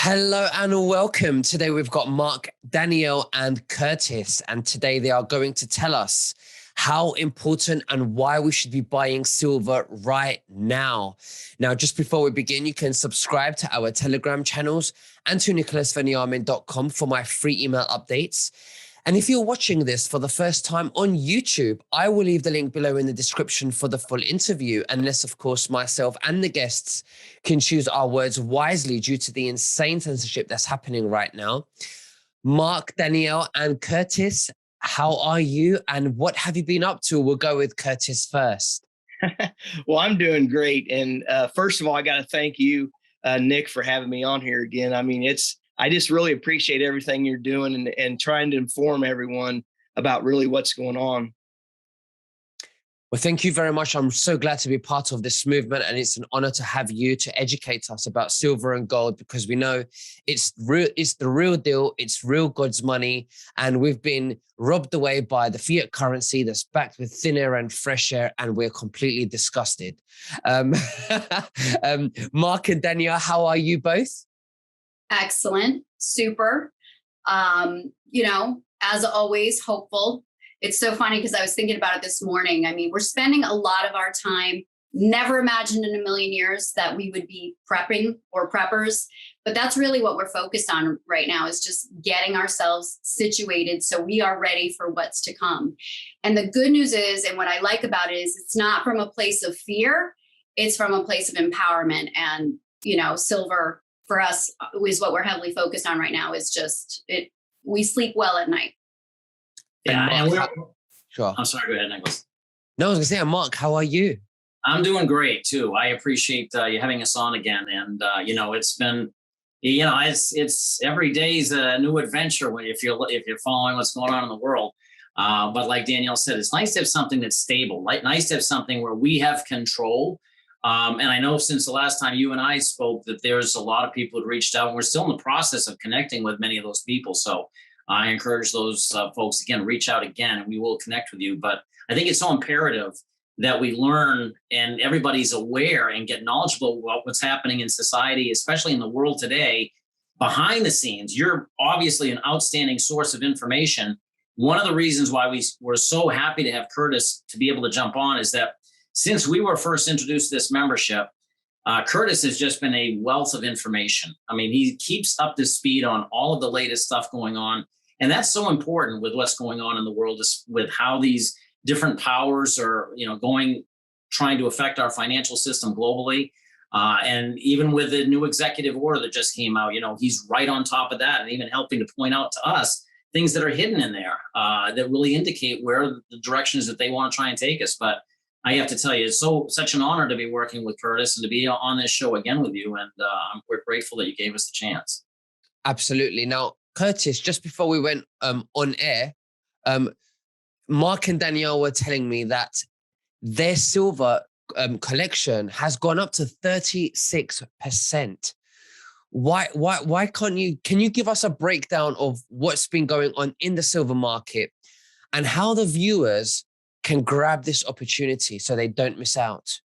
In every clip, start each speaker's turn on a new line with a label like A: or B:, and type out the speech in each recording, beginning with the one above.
A: Hello and welcome. Today we've got Mark, Danielle, and Curtis, and today they are going to tell us how important and why we should be buying silver right now. Now, just before we begin, you can subscribe to our Telegram channels and to nicholasveniamin.com for my free email updates. And if you're watching this for the first time on YouTube, I will leave the link below in the description for the full interview, unless, of course, myself and the guests can choose our words wisely due to the insane censorship that's happening right now. Mark, Danielle, and Curtis, how are you and what have you been up to? We'll go with Curtis first.
B: Well, I'm doing great. And first of all, I got to thank you, Nick, for having me on here again. I mean, I just really appreciate everything you're doing and trying to inform everyone about really what's going on.
A: Well, thank you very much. I'm so glad to be part of this movement, and it's an honor to have you to educate us about silver and gold, because we know it's the real deal. It's real God's money, and we've been robbed away by the fiat currency that's backed with thin air and fresh air, and we're completely disgusted. Mark and Danielle, how are you both?
C: Excellent. Super. As always, hopeful. It's so funny because I was thinking about it this morning. I mean, we're spending a lot of our time, never imagined in a million years that we would be prepping or preppers, but that's really what we're focused on right now, is just getting ourselves situated so we are ready for what's to come. And the good news is, and what I like about it is, it's not from a place of fear, it's from a place of empowerment. And, silver for us is what we're heavily focused on right now. Is just we sleep well at night.
D: Yeah, and
A: sure.
D: I'm sorry, go ahead, Nicholas.
A: No, I was gonna say, Mark, how are you?
D: I'm doing great too. I appreciate you having us on again, and it's been, it's every day's a new adventure if you're following what's going on in the world. But like Danielle said, it's nice to have something that's stable. Nice to have something where we have control. And I know since the last time you and I spoke that there's a lot of people who reached out, and we're still in the process of connecting with many of those people. So I encourage those folks, again, reach out again, and we will connect with you. But I think it's so imperative that we learn and everybody's aware and get knowledgeable about what's happening in society, especially in the world today, behind the scenes. You're obviously an outstanding source of information. One of the reasons why we're so happy to have Curtis to be able to jump on is that since we were first introduced to this membership, Curtis has just been a wealth of information. I mean, he keeps up to speed on all of the latest stuff going on. And that's so important with what's going on in the world, is with how these different powers are, trying to affect our financial system globally. And even with the new executive order that just came out, he's right on top of that, and even helping to point out to us things that are hidden in there that really indicate where the directions that they want to try and take us. But I have to tell you, it's such an honor to be working with Curtis and to be on this show again with you. And we're grateful that you gave us the chance.
A: Absolutely. Now, Curtis, just before we went on air, Mark and Danielle were telling me that their silver collection has gone up to 36%. Why can you give us a breakdown of what's been going on in the silver market and how the viewers can grab this opportunity so they don't miss out?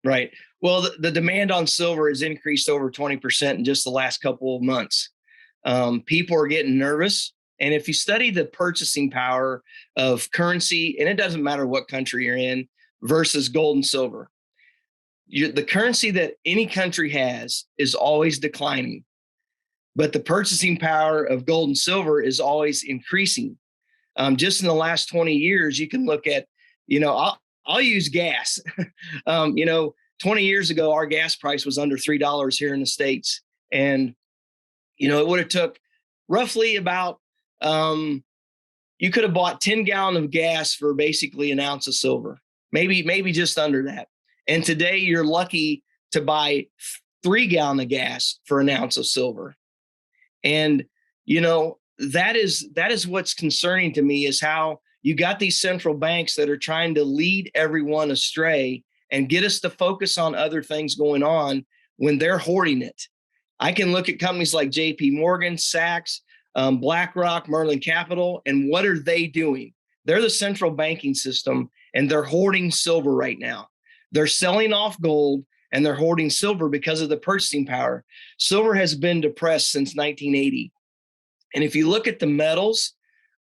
B: Right. Well, the demand on silver has increased over 20% in just the last couple of months. People are getting nervous. And if you study the purchasing power of currency, and it doesn't matter what country you're in, versus gold and silver, the currency that any country has is always declining, but the purchasing power of gold and silver is always increasing. Just in the last 20 years, you can look at, I'll use gas. 20 years ago, our gas price was under $3 here in the States. And it would have took roughly about, you could have bought 10 gallons of gas for basically an ounce of silver, maybe just under that. And today you're lucky to buy 3 gallons of gas for an ounce of silver. And, that is what's concerning to me, is how you got these central banks that are trying to lead everyone astray and get us to focus on other things going on when they're hoarding it. I can look at companies like JP Morgan, Sachs, BlackRock, Merlin Capital, and what are they doing? They're the central banking system, and they're hoarding silver right now. They're selling off gold, and they're hoarding silver because of the purchasing power. Silver has been depressed since 1980. And if you look at the metals,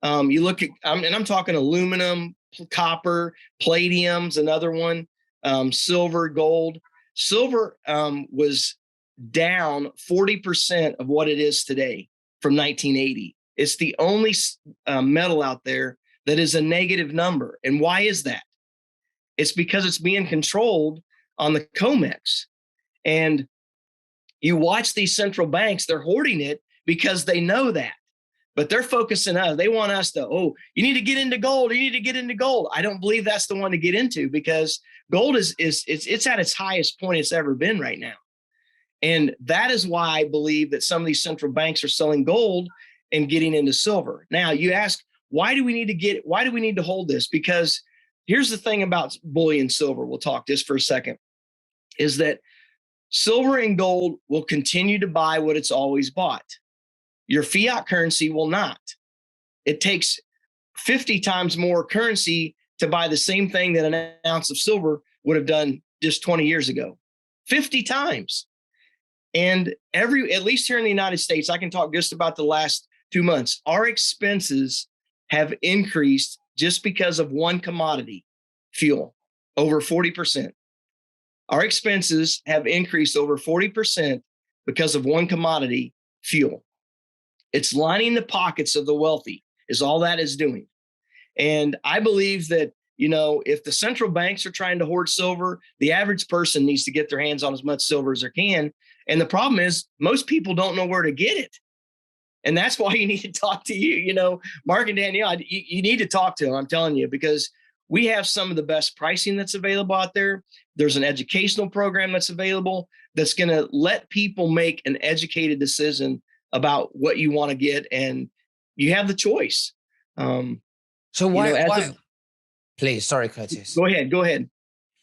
B: you look at, and I'm talking aluminum, copper, palladium's another one, silver, gold. Silver was down 40% of what it is today from 1980. It's the only metal out there that is a negative number. And why is that? It's because it's being controlled on the COMEX. And you watch these central banks, they're hoarding it because they know that. But they're focusing on, they want us to, oh, you need to get into gold. You need to get into gold. I don't believe that's the one to get into, because gold is it's at its highest point it's ever been right now. And that is why I believe that some of these central banks are selling gold and getting into silver. Now you ask, why do we need to hold this? Because here's the thing about bullion silver. We'll talk just for a second, is that silver and gold will continue to buy what it's always bought. Your fiat currency will not. It takes 50 times more currency to buy the same thing that an ounce of silver would have done just 20 years ago. 50 times. And at least here in the United States, I can talk just about the last 2 months, our expenses have increased just because of one commodity, fuel, over 40%. Our expenses have increased over 40% because of one commodity, fuel. It's lining the pockets of the wealthy is all that is doing. And I believe that, if the central banks are trying to hoard silver, the average person needs to get their hands on as much silver as they can. And the problem is most people don't know where to get it. And that's why you need to talk to Mark and Danielle, you need to talk to them, I'm telling you, because we have some of the best pricing that's available out there. There's an educational program that's available that's going to let people make an educated decision about what you want to get, and you have the choice.
A: So please, sorry, Curtis.
B: Go ahead.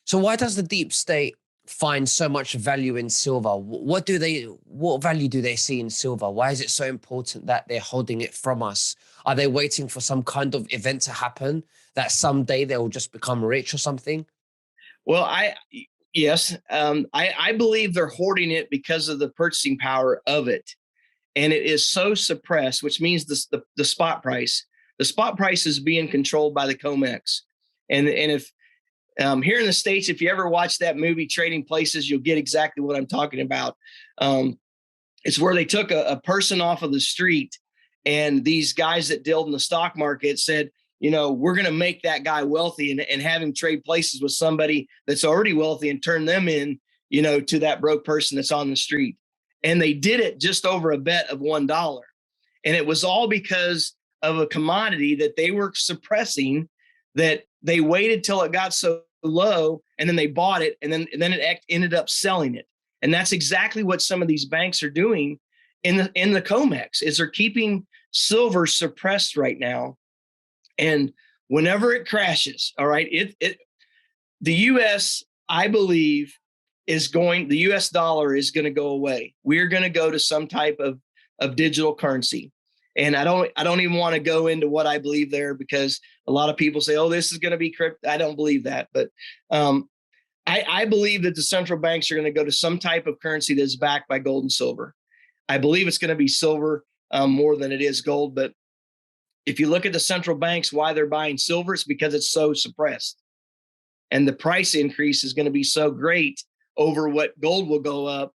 A: So why does the deep state find so much value in silver? What value do they see in silver? Why is it so important that they're holding it from us? Are they waiting for some kind of event to happen that someday they'll just become rich or something? Well,
B: I believe they're hoarding it because of the purchasing power of it. And it is so suppressed, which means the spot price. The spot price is being controlled by the COMEX. And if here in the States, if you ever watch that movie Trading Places, you'll get exactly what I'm talking about. It's where they took a person off of the street, and these guys that dealt in the stock market said, we're going to make that guy wealthy and have him trade places with somebody that's already wealthy and turn them in, to that broke person that's on the street. And they did it just over a bet of $1. And it was all because of a commodity that they were suppressing, that they waited till it got so low and then they bought it, and then it ended up selling it. And that's exactly what some of these banks are doing in the COMEX, is they're keeping silver suppressed right now. And whenever it crashes, all right, the US, I believe, the US dollar is going to go away. We're going to go to some type of digital currency. And I don't even want to go into what I believe there, because a lot of people say, oh, this is going to be crypto. I don't believe that. But I believe that the central banks are going to go to some type of currency that's backed by gold and silver. I believe it's going to be silver more than it is gold. But if you look at the central banks, why they're buying silver, it's because it's so suppressed. And the price increase is going to be so great over what gold will go up,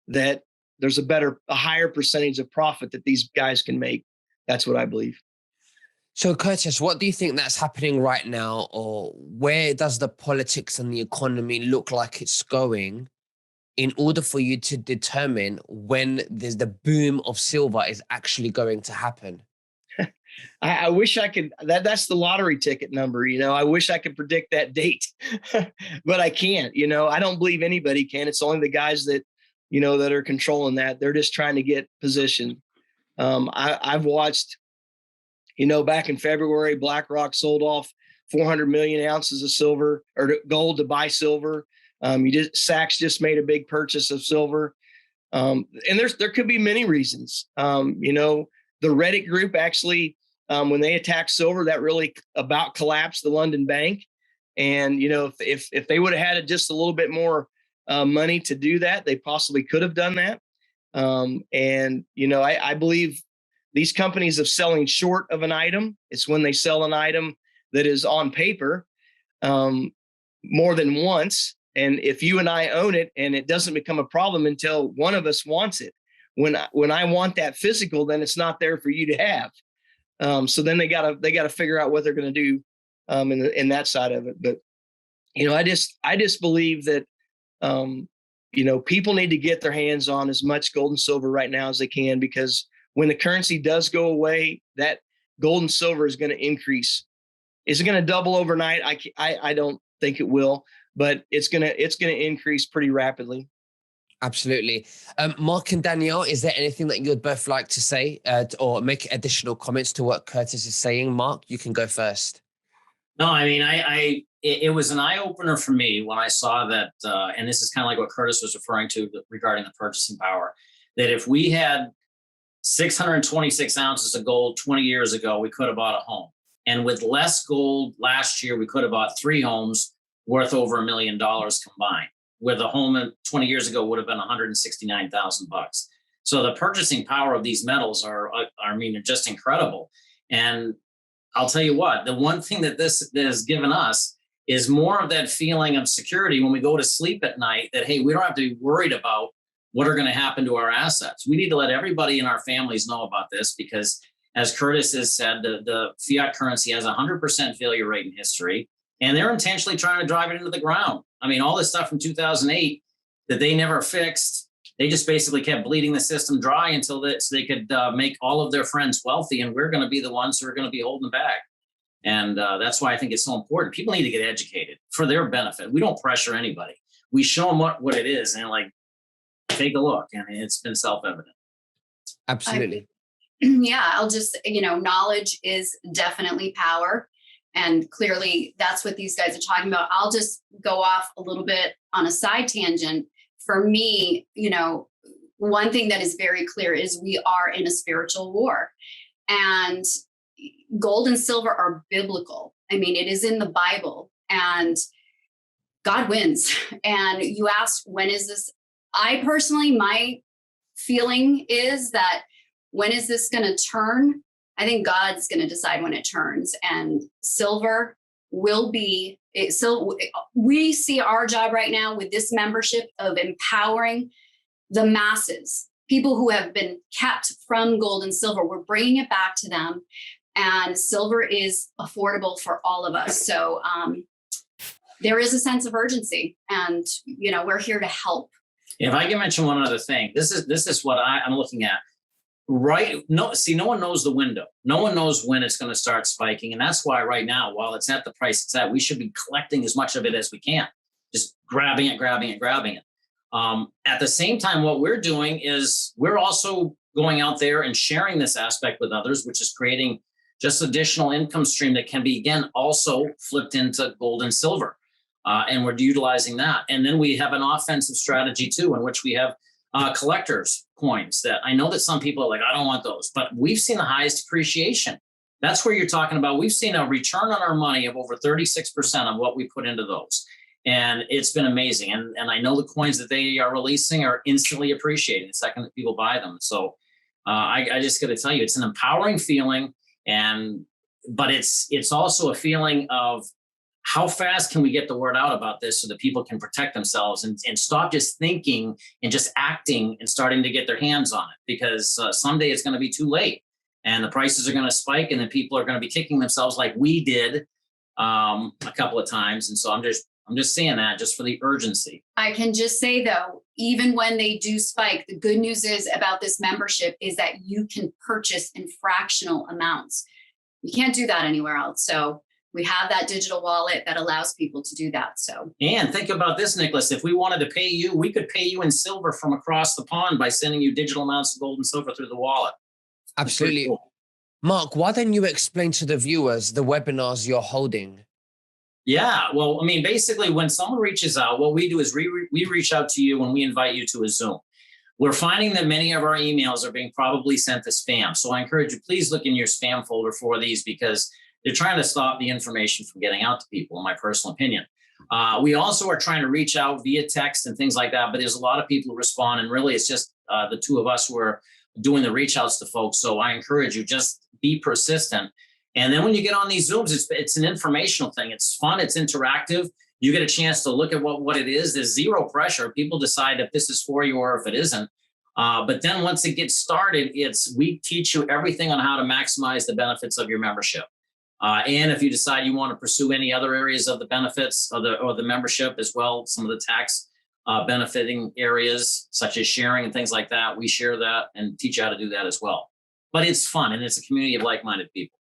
B: that there's a higher percentage of profit that these guys can make. That's what I believe.
A: So Curtis, what do you think that's happening right now, or where does the politics and the economy look like it's going, in order for you to determine when there's the boom of silver is actually going to happen?
B: I wish I could, that's the lottery ticket number, I wish I could predict that date, but I can't, I don't believe anybody can. It's only the guys that, that are controlling that. They're just trying to get position. I've watched, back in February, BlackRock sold off 400 million ounces of silver or gold to buy silver. Sachs just made a big purchase of silver. And there could be many reasons. The Reddit group actually, when they attacked silver, that really about collapsed the London Bank. And, if they would have had just a little bit more money to do that. They possibly could have done that. And, I believe these companies of selling short of an item, it's when they sell an item that is on paper more than once. And if you and I own it, and it doesn't become a problem until one of us wants it. When I want that physical, then it's not there for you to have. So then they gotta figure out what they're going to do in that side of it. But I just believe that people need to get their hands on as much gold and silver right now as they can, because when the currency does go away, that gold and silver is going to increase. Is it going to double overnight? I don't think it will, but it's going to increase pretty rapidly.
A: Absolutely. Mark and Danielle, is there anything that you'd both like to say or make additional comments to what Curtis is saying? Mark, you can go first.
D: No, I mean, it was an eye opener for me when I saw that, and this is kind of like what Curtis was referring to regarding the purchasing power, that if we had 626 ounces of gold 20 years ago, we could have bought a home. And with less gold last year, we could have bought 3 homes worth over $1 million combined, where the home 20 years ago would have been $169,000. So the purchasing power of these metals are just incredible. And I'll tell you what, the one thing that this has given us is more of that feeling of security when we go to sleep at night, that, hey, we don't have to be worried about what are going to happen to our assets. We need to let everybody in our families know about this, because as Curtis has said, the fiat currency has a 100% failure rate in history, and they're intentionally trying to drive it into the ground. I mean, all this stuff from 2008 that they never fixed, they just basically kept bleeding the system dry until so they could make all of their friends wealthy, and we're going to be the ones who are going to be holding back. And that's why I think it's so important. People need to get educated for their benefit. We don't pressure anybody. We show them what it is, and take a look, and it's been self-evident.
A: Absolutely.
C: I'll just, knowledge is definitely power. And clearly that's what these guys are talking about. I'll just go off a little bit on a side tangent. For me, one thing that is very clear is we are in a spiritual war, and gold and silver are biblical. I mean, it is in the Bible, and God wins. And you asked, when is this? I personally, my feeling is that, when is this going to turn? I think God's going to decide when it turns, and silver will be. So we see our job right now with this membership of empowering the masses, people who have been kept from gold and silver. We're bringing it back to them, and silver is affordable for all of us. So there is a sense of urgency, and we're here to help.
D: If I can mention one other thing, this is what I'm looking at. Right. No one knows the window. No one knows when it's going to start spiking. And that's why right now, while it's at the price it's at, we should be collecting as much of it as we can, just grabbing it. At the same time, what we're doing is we're also going out there and sharing this aspect with others, which is creating just additional income stream that can be, again, also flipped into gold and silver. And we're utilizing that. And then we have an offensive strategy too, in which we have collectors coins that I know that some people are like, I don't want those, but we've seen the highest appreciation. That's where you're talking about. We've seen a return on our money of over 36% of what we put into those. And it's been amazing. And I know the coins that they are releasing are instantly appreciating the second that people buy them. So I just got to tell you, it's an empowering feeling. But it's also a feeling of, how fast can we get the word out about this so that people can protect themselves and stop just thinking and just acting and starting to get their hands on it? Because someday it's going to be too late, and the prices are going to spike, and then people are going to be kicking themselves like we did a couple of times. And so I'm just saying that just for the urgency.
C: I can just say, though, even when they do spike, the good news is about this membership is that you can purchase in fractional amounts. You can't do that anywhere else. So we have that digital wallet that allows people to do that. So,
D: and think about this, Nicholas. If we wanted to pay you, we could pay you in silver from across the pond by sending you digital amounts of gold and silver through the wallet.
A: Absolutely. Cool. Mark, why don't you explain to the viewers the webinars you're holding?
D: Yeah, well, I mean, basically, when someone reaches out, what we do is we reach out to you when we invite you to a Zoom. We're finding that many of our emails are being probably sent to spam. So I encourage you, please look in your spam folder for these, because they're trying to stop the information from getting out to people, in my personal opinion. We also are trying to reach out via text and things like that, but there's a lot of people who respond, and really it's just the two of us who are doing the reach outs to folks. So I encourage you, just be persistent. And then when you get on these Zooms, it's an informational thing. It's fun. It's interactive. You get a chance to look at what it is. There's zero pressure. People decide if this is for you or if it isn't. But then once it gets started, we teach you everything on how to maximize the benefits of your membership. And if you decide you want to pursue any other areas of the benefits or the membership as well, some of the tax benefiting areas such as sharing and things like that, we share that and teach you how to do that as well. But it's fun, and it's a community of like-minded people.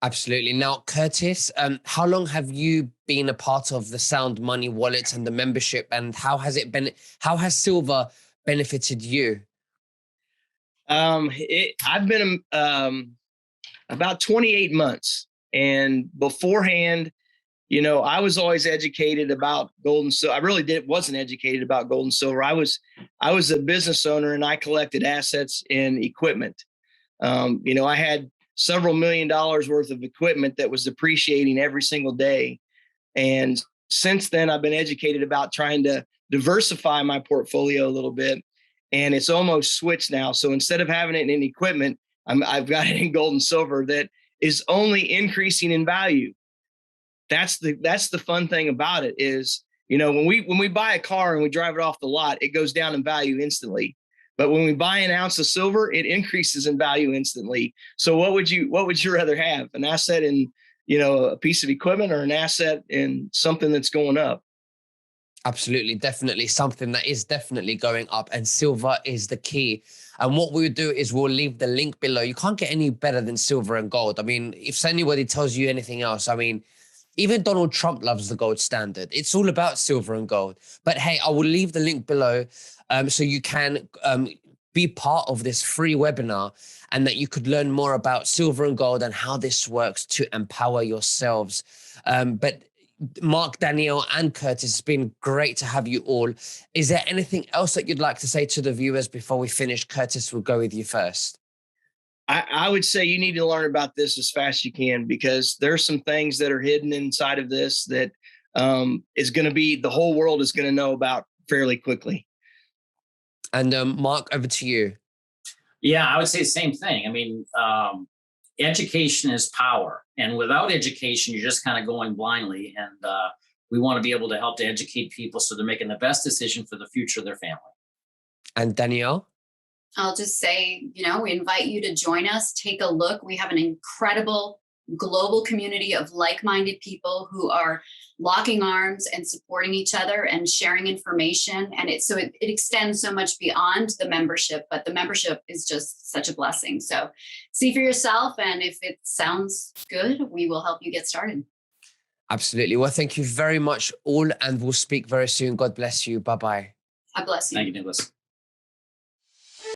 A: Absolutely. Now, Curtis, how long have you been a part of the Sound Money Wallet and the membership, and how has Silver benefited you?
B: I've been about 28 months, and beforehand, I was always educated about gold and silver. I really wasn't educated about gold and silver. I was a business owner, and I collected assets in equipment. I had several $1 million worth of equipment that was depreciating every single day. And since then, I've been educated about trying to diversify my portfolio a little bit. And it's almost switched now. So instead of having it in equipment, I've got it in gold and silver that is only increasing in value. That's the fun thing about it is, when we buy a car and we drive it off the lot, it goes down in value instantly. But when we buy an ounce of silver, it increases in value instantly. So what would you rather have? An asset in, a piece of equipment, or an asset in something that's going up?
A: Absolutely. Definitely something that is definitely going up, and silver is the key. And what we'll do is we'll leave the link below. You can't get any better than silver and gold. I mean, if anybody tells you anything else, I mean, even Donald Trump loves the gold standard. It's all about silver and gold. But hey, I will leave the link below so you can be part of this free webinar, and that you could learn more about silver and gold and how this works to empower yourselves. But Mark, Danielle, and Curtis, it's been great to have you all. Is there anything else that you'd like to say to the viewers before we finish? Curtis, we'll go with you first.
B: I would say you need to learn about this as fast as you can, because there's some things that are hidden inside of this that is going to be, the whole world is going to know about fairly quickly.
A: And Mark, over to you.
D: Yeah, I would say the same thing. I mean, education is power. And without education, you're just kind of going blindly. And we want to be able to help to educate people so they're making the best decision for the future of their family.
A: And Danielle?
C: I'll just say, we invite you to join us. Take a look. We have an incredible global community of like-minded people who are locking arms and supporting each other and sharing information. And it extends so much beyond the membership, but the membership is just such a blessing. So see for yourself. And if it sounds good, we will help you get started.
A: Absolutely. Well, thank you very much all, and we'll speak very soon. God bless you. Bye-bye.
C: God bless you.
D: Thank you, Nicholas.